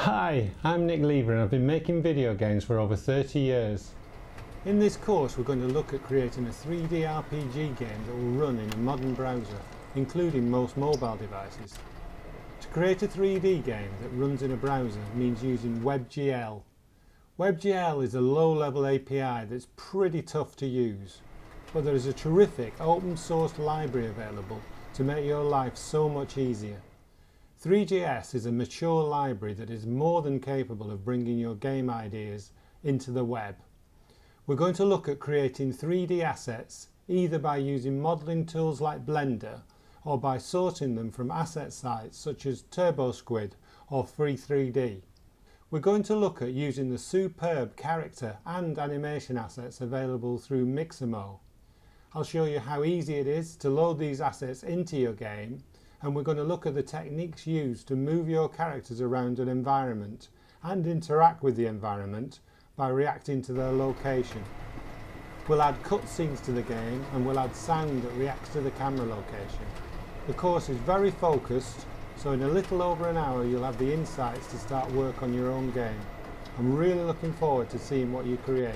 Hi, I'm Nick Lever and I've been making video games for over 30 years. In this course we're going to look at creating a 3D RPG game that will run in a modern browser, including most mobile devices. To create a 3D game that runs in a browser means using WebGL. WebGL is a low-level API that's pretty tough to use, but there is a terrific open source library available to make your life so much easier. THREE.js is a mature library that is more than capable of bringing your game ideas into the web. We're going to look at creating 3D assets either by using modeling tools like Blender or by sourcing them from asset sites such as TurboSquid or Free3D. We're going to look at using the superb character and animation assets available through Mixamo. I'll show you how easy it is to load these assets into your game, and we're going to look at the techniques used to move your characters around an environment and interact with the environment by reacting to their location. We'll add cutscenes to the game and we'll add sound that reacts to the camera location. The course is very focused, so in a little over an hour you'll have the insights to start work on your own game. I'm really looking forward to seeing what you create.